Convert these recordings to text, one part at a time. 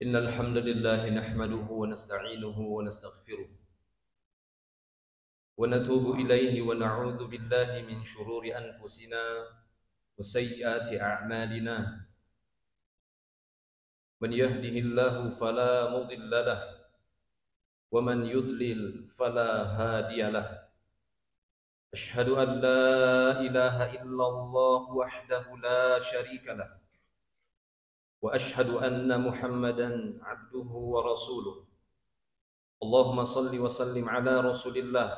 إن الحمد لله نحمده ونستعينه ونستغفره ونتوب إليه ونعوذ بالله من شرور أنفسنا وسيئات أعمالنا. من يهده الله فلا مضل له ومن يضلل فلا هادي له. أشهد أن لا إله إلا الله وحده لا شريك له وأشهد أن محمدا عبده ورسوله. اللهم صل وسلم على رسول الله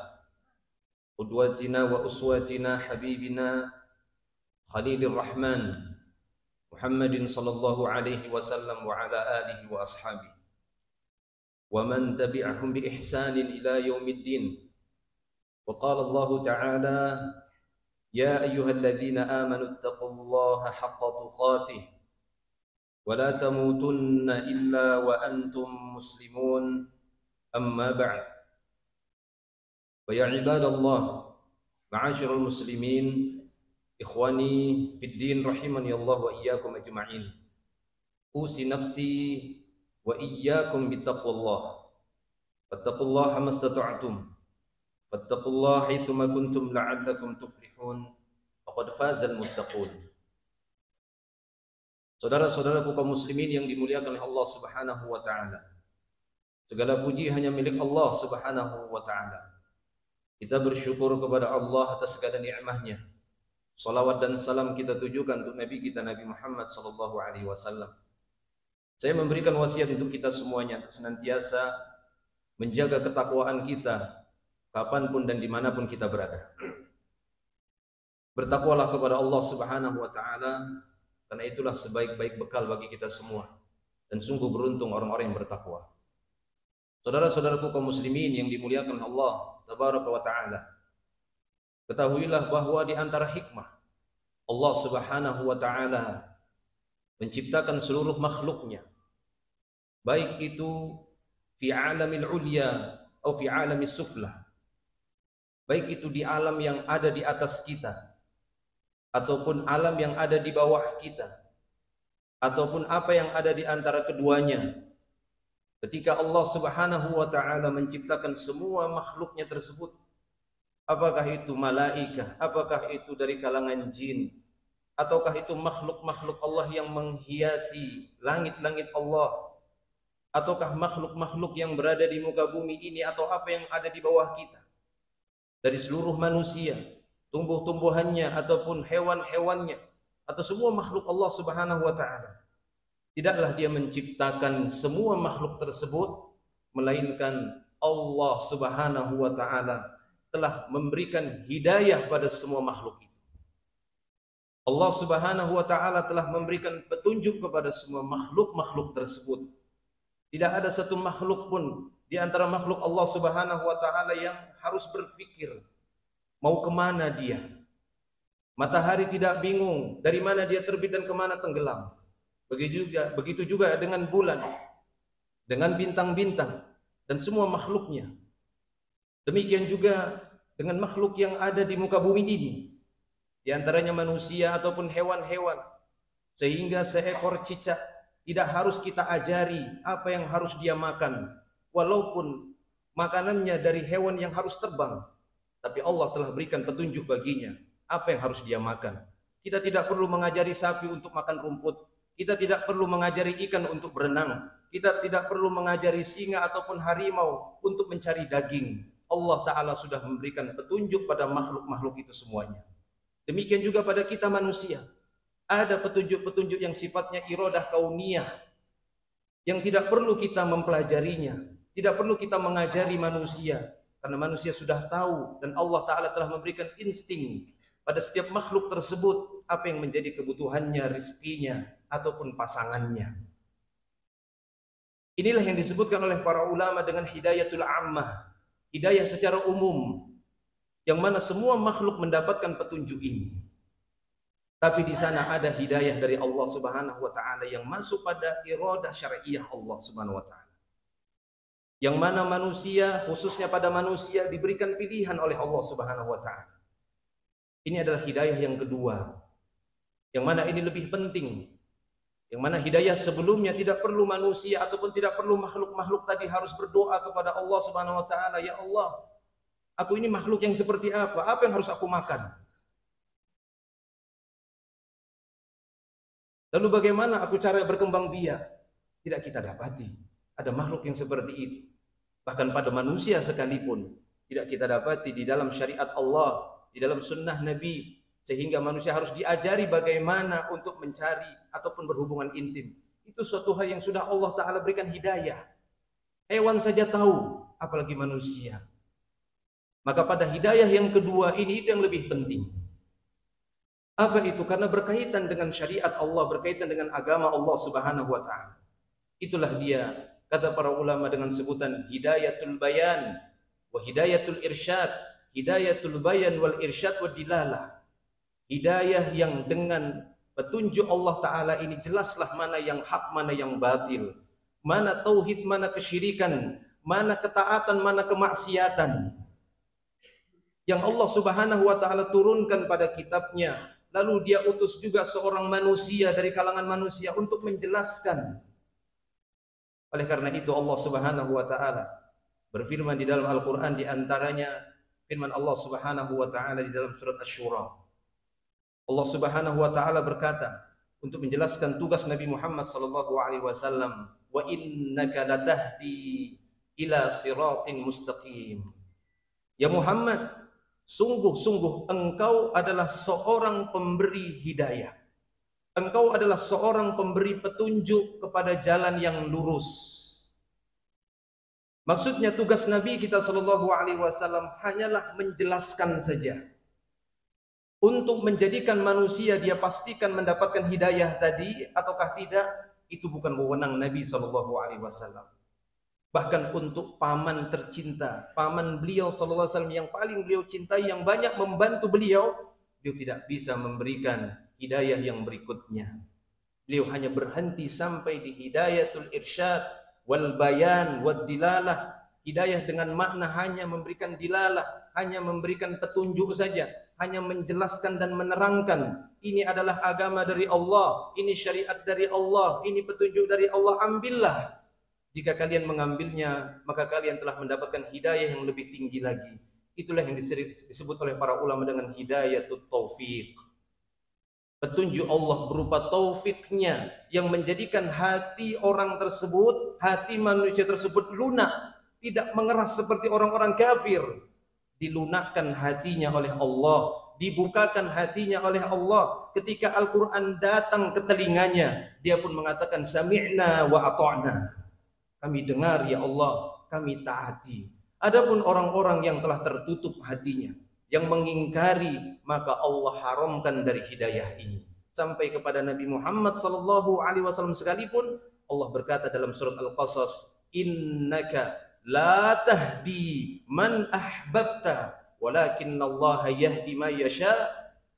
قدوتنا وأسوتنا حبيبنا خليل الرحمن محمد صلى الله عليه وسلم وعلى آله وأصحابه ومن تبعهم بإحسان إلى يوم الدين. وقال الله تعالى: يا أيها الذين آمنوا اتقوا الله حق تقاته ولا تموتن إلا وأنتم مسلمون. أما بعد، فيا عباد الله، معاشر المسلمين، إخواني في الدين رحمني الله وإياكم أجمعين، أوصي نفسي وإياكم بتقوى الله. فاتقوا الله ما استطعتم، فاتقوا الله حيثما كنتم لعلكم تفلحون، فقد فاز المتقون. Saudara-saudaraku kaum muslimin yang dimuliakan oleh Allah Subhanahu wa taala. Segala puji hanya milik Allah Subhanahu wa taala. Kita bersyukur kepada Allah atas segala nikmat-Nya. Salawat dan salam kita tujukan untuk Nabi kita Nabi Muhammad sallallahu alaihi wasallam. Saya memberikan wasiat untuk kita semuanya untuk senantiasa menjaga ketakwaan kita kapanpun dan dimanapun kita berada. Bertakwalah kepada Allah Subhanahu wa taala, karena itulah sebaik-baik bekal bagi kita semua, dan sungguh beruntung orang-orang yang bertakwa. Saudara-saudaraku kaum muslimin yang dimuliakan Allah tabaraka wa taala, ketahuilah bahwa di antara hikmah Allah Subhanahu wa taala menciptakan seluruh makhluknya, baik itu fi alamil ulya atau fi alamis sufla, baik itu di alam yang ada di atas kita ataupun alam yang ada di bawah kita, ataupun apa yang ada di antara keduanya. Ketika Allah Subhanahu wa taala menciptakan semua makhluknya tersebut, apakah itu malaikah, apakah itu dari kalangan jin, ataukah itu makhluk-makhluk Allah yang menghiasi langit-langit Allah, ataukah makhluk-makhluk yang berada di muka bumi ini, atau apa yang ada di bawah kita, dari seluruh manusia, tumbuh-tumbuhannya ataupun hewan-hewannya, atau semua makhluk Allah Subhanahu wa taala, tidaklah dia menciptakan semua makhluk tersebut, melainkan Allah Subhanahu wa taala telah memberikan hidayah pada semua makhluk itu. Allah Subhanahu wa taala telah memberikan petunjuk kepada semua makhluk-makhluk tersebut. Tidak ada satu makhluk pun di antara makhluk Allah Subhanahu wa taala yang harus berpikir mau kemana dia. Matahari tidak bingung dari mana dia terbit dan kemana tenggelam. Begitu juga dengan bulan, dengan bintang-bintang dan semua makhluknya. Demikian juga dengan makhluk yang ada di muka bumi ini, di antaranya manusia ataupun hewan-hewan. Sehingga seekor cicak tidak harus kita ajari apa yang harus dia makan, walaupun makanannya dari hewan yang harus terbang, tapi Allah telah berikan petunjuk baginya apa yang harus dia makan. Kita tidak perlu mengajari sapi untuk makan rumput, kita tidak perlu mengajari ikan untuk berenang, kita tidak perlu mengajari singa ataupun harimau untuk mencari daging. Allah Ta'ala sudah memberikan petunjuk pada makhluk-makhluk itu semuanya. Demikian juga pada kita manusia, ada petunjuk-petunjuk yang sifatnya iradah kauniyah, yang tidak perlu kita mempelajarinya, tidak perlu kita mengajari manusia, karena manusia sudah tahu, dan Allah Ta'ala telah memberikan insting pada setiap makhluk tersebut apa yang menjadi kebutuhannya, rizkinya, ataupun pasangannya. Inilah yang disebutkan oleh para ulama dengan hidayatul ammah, hidayah secara umum, yang mana semua makhluk mendapatkan petunjuk ini. Tapi di sana ada hidayah dari Allah Subhanahu wa taala yang masuk pada iradah syariah Allah Subhanahu wa taala, yang mana manusia, khususnya pada manusia, diberikan pilihan oleh Allah Subhanahu wa taala. Ini adalah hidayah yang kedua, yang mana ini lebih penting, Yang mana hidayah sebelumnya tidak perlu manusia ataupun tidak perlu makhluk-makhluk tadi harus berdoa kepada Allah Subhanahu wa taala, ya Allah, aku ini makhluk yang seperti apa? Apa yang harus aku makan? Lalu bagaimana aku cara berkembang biak? Tidak kita dapati. Ada makhluk yang seperti itu. Bahkan pada manusia sekalipun tidak kita dapati di dalam syariat Allah, di dalam sunnah Nabi, sehingga manusia harus diajari bagaimana untuk mencari ataupun berhubungan intim. Itu suatu hal yang sudah Allah Ta'ala berikan hidayah. Hewan saja tahu, apalagi manusia. Maka pada hidayah yang kedua ini, itu yang lebih penting. Apa itu? Karena berkaitan dengan syariat Allah, berkaitan dengan agama Allah Subhanahu wa Ta'ala. Itulah dia, kata para ulama dengan sebutan hidayatul bayan wa hidayatul irsyad, hidayatul bayan wal irsyad wa dilalah. Hidayah yang dengan petunjuk Allah Ta'ala ini jelaslah mana yang hak, mana yang batil, mana tauhid, mana kesyirikan, mana ketaatan, mana kemaksiatan, yang Allah Subhanahu wa Ta'ala turunkan pada kitabnya. Lalu dia utus juga seorang manusia dari kalangan manusia untuk menjelaskan. Oleh karena itu Allah Subhanahu wa Ta'ala berfirman di dalam Al-Quran, di antaranya firman Allah Subhanahu wa Ta'ala di dalam surat Asy-Syura. Allah Subhanahu wa Ta'ala berkata untuk menjelaskan tugas Nabi Muhammad sallallahu alaihi wasallam, wa innaka latahdi ila siratin mustaqim. Ya Muhammad, sungguh-sungguh engkau adalah seorang pemberi hidayah. Engkau adalah seorang pemberi petunjuk kepada jalan yang lurus. Maksudnya tugas Nabi kita sallallahu alaihi wasallam hanyalah menjelaskan saja. Untuk menjadikan manusia dia pastikan mendapatkan hidayah tadi ataukah tidak, itu bukan wewenang Nabi sallallahu alaihi wasallam. Bahkan untuk paman tercinta, paman beliau sallallahu alaihi wasallam yang paling beliau cintai, yang banyak membantu beliau, beliau tidak bisa memberikan hidayah yang berikutnya. Beliau hanya berhenti sampai di hidayatul irsyad wal bayan wad dilalah. Hidayah dengan makna hanya memberikan dilalah, hanya memberikan petunjuk saja, hanya menjelaskan dan menerangkan. Ini adalah agama dari Allah, ini syariat dari Allah, ini petunjuk dari Allah, ambillah. Jika kalian mengambilnya, maka kalian telah mendapatkan hidayah yang lebih tinggi lagi. Itulah yang disebut oleh para ulama dengan hidayatut taufiq. Petunjuk Allah berupa taufiknya yang menjadikan hati orang tersebut, hati manusia tersebut lunak, tidak mengeras seperti orang-orang kafir. Dilunakkan hatinya oleh Allah, dibukakan hatinya oleh Allah. Ketika Al-Quran datang ke telinganya, dia pun mengatakan sami'na wa ata'na. Kami dengar ya Allah, kami taati. Adapun orang-orang yang telah tertutup hatinya, yang mengingkari, maka Allah haramkan dari hidayah ini. Sampai kepada Nabi Muhammad sallallahu alaihi wasallam sekalipun, Allah berkata dalam surat Al-Qasas, innaka la tahdi man ahbabta walakinallaha yahdi man yasha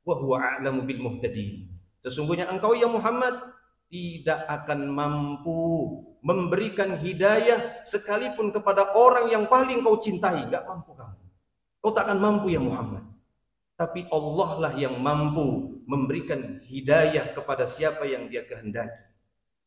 wa huwa a'lamu bil muhtadin. Sesungguhnya engkau ya Muhammad tidak akan mampu memberikan hidayah sekalipun kepada orang yang paling kau cintai. Enggak mampu kamu. Kau tak akan mampu ya Muhammad. Tapi Allah lah yang mampu memberikan hidayah kepada siapa yang dia kehendaki.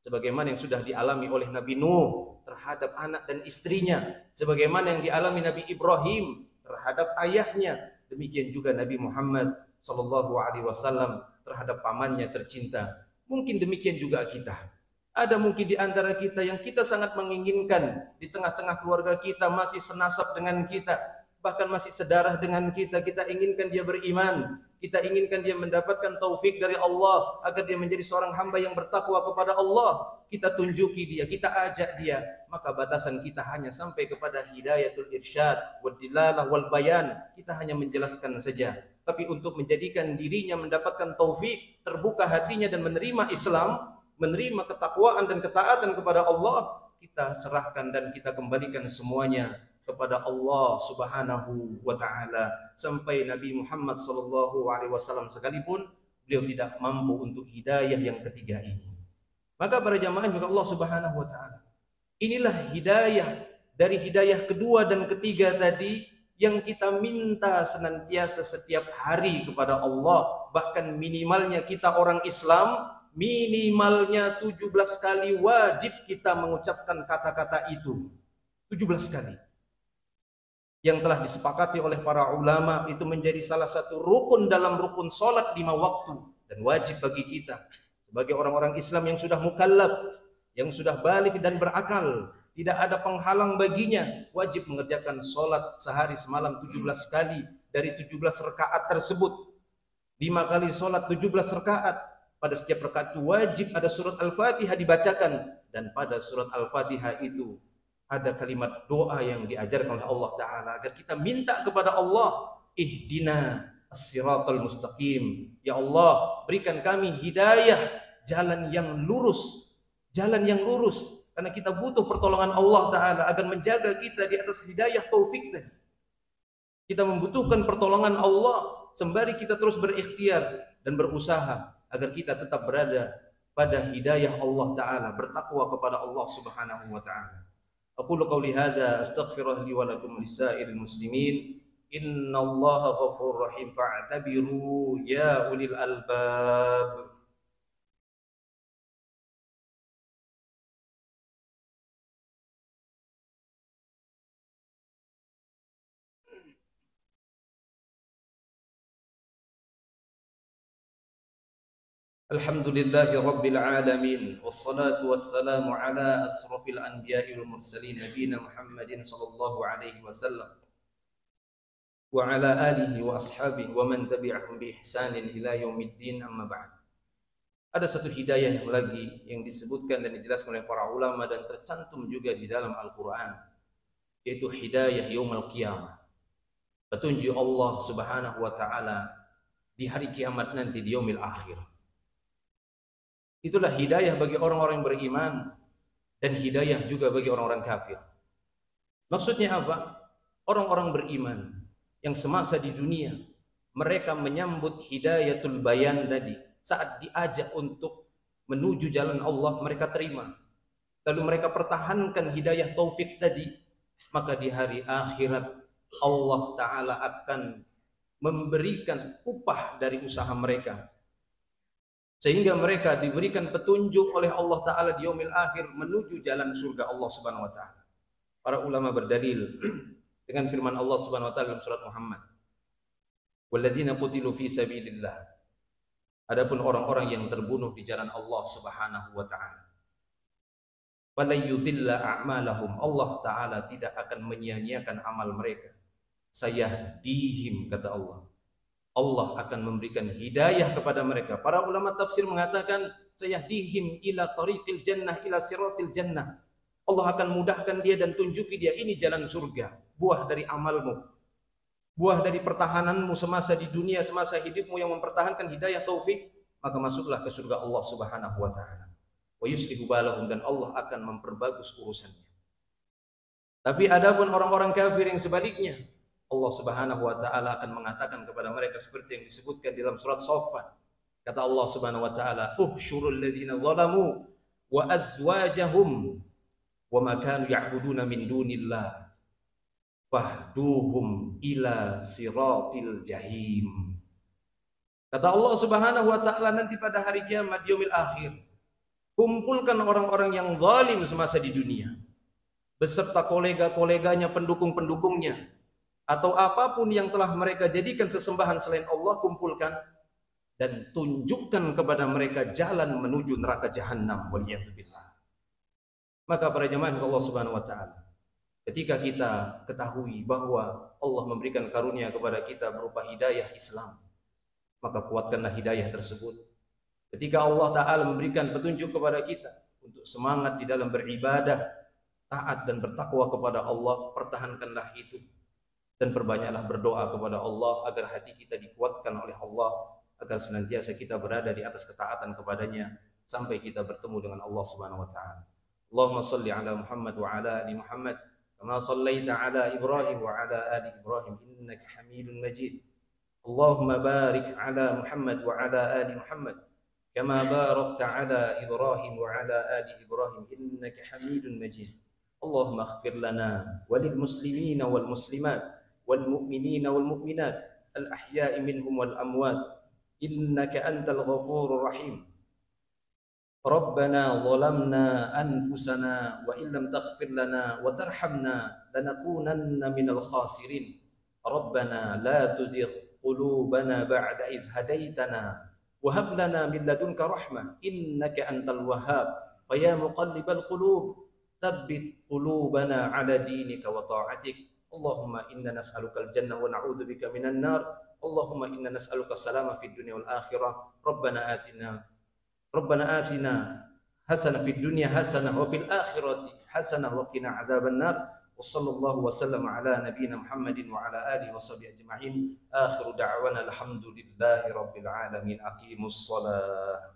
Sebagaimana yang sudah dialami oleh Nabi Nuh terhadap anak dan istrinya, sebagaimana yang dialami Nabi Ibrahim terhadap ayahnya, demikian juga Nabi Muhammad sallallahu alaihi wasallam terhadap pamannya tercinta. Mungkin demikian juga kita. Ada mungkin di antara kita yang kita sangat menginginkan di tengah-tengah keluarga kita masih senasab dengan kita, bahkan masih sedarah dengan kita. Kita inginkan dia beriman, kita inginkan dia mendapatkan taufik dari Allah agar dia menjadi seorang hamba yang bertakwa kepada Allah. Kita tunjuki dia, kita ajak dia, maka batasan kita hanya sampai kepada hidayatul irsyad wad dilalah wal bayan. Kita hanya menjelaskan saja. Tapi untuk menjadikan dirinya mendapatkan taufik, terbuka hatinya dan menerima Islam, menerima ketakwaan dan ketaatan kepada Allah, kita serahkan dan kita kembalikan semuanya kepada Allah Subhanahu wa taala. Sampai Nabi Muhammad sallallahu alaihi wasallam sekalipun beliau tidak mampu untuk hidayah yang ketiga ini. Maka para jamaah juga Allah Subhanahu wa taala, inilah hidayah dari hidayah kedua dan ketiga tadi yang kita minta senantiasa setiap hari kepada Allah. Bahkan minimalnya kita orang Islam minimalnya 17 kali wajib kita mengucapkan kata-kata itu. 17 kali. Yang telah disepakati oleh para ulama itu menjadi salah satu rukun dalam rukun salat 5 waktu dan wajib bagi kita sebagai orang-orang Islam yang sudah mukallaf, yang sudah balik dan berakal, tidak ada penghalang baginya, wajib mengerjakan salat sehari semalam 17 kali dari 17 rakaat tersebut. 5 kali salat 17 rakaat. Pada setiap rakaat itu wajib ada surat Al-Fatihah dibacakan, dan pada surat Al-Fatihah itu ada kalimat doa yang diajarkan oleh Allah Ta'ala agar kita minta kepada Allah, ihdina as-siratal mustaqim. Ya Allah, berikan kami hidayah, jalan yang lurus. Jalan yang lurus. Karena kita butuh pertolongan Allah Ta'ala agar menjaga kita di atas hidayah taufik tadi. Kita membutuhkan pertolongan Allah sembari kita terus berikhtiar dan berusaha agar kita tetap berada pada hidayah Allah Ta'ala, bertakwa kepada Allah Subhanahu wa Ta'ala. Aqulu qawli hadza astaghfirullah li wa lakum lisa'iril muslimin innallaha ghafurur rahim fa'tabiru ya ulil albab. Alhamdulillahi Rabbil Alamin. Wassalatu wassalamu ala asrafil anbiya'i wal mursalin nabiyina Muhammadin sallallahu alaihi wasallam wa ala alihi wa ashabihi wa man tabi'ahum bi ihsanin ila yaumiddin, amma ba'd. Ada satu hidayah yang lagi yang disebutkan dan dijelaskan oleh para ulama dan tercantum juga di dalam Al-Quran, yaitu hidayah yaumul qiyamah. Petunjuk Allah Subhanahu wa Ta'ala di hari kiamat nanti, di yaumil akhir. Itulah hidayah bagi orang-orang yang beriman dan hidayah juga bagi orang-orang kafir. Maksudnya apa? Orang-orang beriman yang semasa di dunia mereka menyambut hidayatul bayan tadi, saat diajak untuk menuju jalan Allah mereka terima. Lalu mereka pertahankan hidayah taufik tadi, maka di hari akhirat Allah Ta'ala akan memberikan upah dari usaha mereka, sehingga mereka diberikan petunjuk oleh Allah Ta'ala di yaumil akhir menuju jalan surga Allah Subhanahu wa Ta'ala. Para ulama berdalil dengan firman Allah Subhanahu wa Ta'ala dalam surat Muhammad, walladzina qutilu fi sabilillah. Adapun orang-orang yang terbunuh di jalan Allah Subhanahu wa Ta'ala, fala yudilla a'malahum. Allah Ta'ala tidak akan menyia-nyiakan amal mereka. Sayahdihim, kata Allah. Allah akan memberikan hidayah kepada mereka. Para ulama tafsir mengatakan sayahdihim ila tariqil jannah, ila siratil jannah. Allah akan mudahkan dia dan tunjuki dia, ini jalan surga, buah dari amalmu, buah dari pertahananmu semasa di dunia, semasa hidupmu yang mempertahankan hidayah taufik, maka masuklah ke surga Allah Subhanahu wa Ta'ala. Wa yuslihu balahum, dan Allah akan memperbagus urusannya. Tapi adapun orang-orang kafir yang sebaliknya, Allah Subhanahu wa Ta'ala akan mengatakan kepada mereka seperti yang disebutkan dalam surat Shaffat. Kata Allah Subhanahu wa Ta'ala, uhsyurul ladzina zalamu wa azwajahum wa ma kanu ya'buduna min dunillah fahduhum ila siratil jahim. Kata Allah Subhanahu wa Ta'ala, nanti pada hari kiamat yaumil akhir, kumpulkan orang-orang yang zalim semasa di dunia beserta kolega-koleganya, pendukung-pendukungnya, atau apapun yang telah mereka jadikan sesembahan selain Allah, kumpulkan dan tunjukkan kepada mereka jalan menuju neraka jahanam, waliyadzubillah. Maka para jemaah Allah Subhanahu wa Ta'ala, ketika kita ketahui bahwa Allah memberikan karunia kepada kita berupa hidayah Islam, maka kuatkanlah hidayah tersebut. Ketika Allah Ta'ala memberikan petunjuk kepada kita untuk semangat di dalam beribadah, taat dan bertakwa kepada Allah, pertahankanlah itu. Dan perbanyaklah berdoa kepada Allah agar hati kita dikuatkan oleh Allah, agar senantiasa kita berada di atas ketaatan kepadanya sampai kita bertemu dengan Allah Subhanahu wa Ta'ala. Allahumma salli ala Muhammad wa ala ali Muhammad kama sallaita ala Ibrahim wa ala ali Ibrahim innaka Hamidun Majid. Allahumma barik ala Muhammad wa ala ali Muhammad kama barakta ala Ibrahim wa ala ali Ibrahim innaka Hamidun Majid. Allahumma ighfir lana walil muslimina wal muslimat والمؤمنين والمؤمنات الأحياء منهم والأموات إنك أنت الغفور الرحيم. Rabbana zalamna anfusana wa illam taghfir lana wa tarhamna lanakunanna minal khasirin. Rabbana la tuzigh qulubana ba'da idh hadaitana wa hab lana min ladunka rahmah innaka antal wahhab. Faya muqallibal qulub tsabbit qulubana ala dinika wa ta'atik. Allahumma inna nas'alukal jannah wa na'udzubika minan nar. Allahumma inna nas'aluka salama fid dunya wal akhirah. Rabbana atina hasanah fid dunya hasanah wa fil akhirati hasanah wa qina adzaban nar. Wa sallallahu wa sallama ala nabiyyina Muhammadin wa ala alihi wa sahbihi ajma'in. Akhiru da'wana alhamdulillahi rabbil alamin. Aqimus shalah.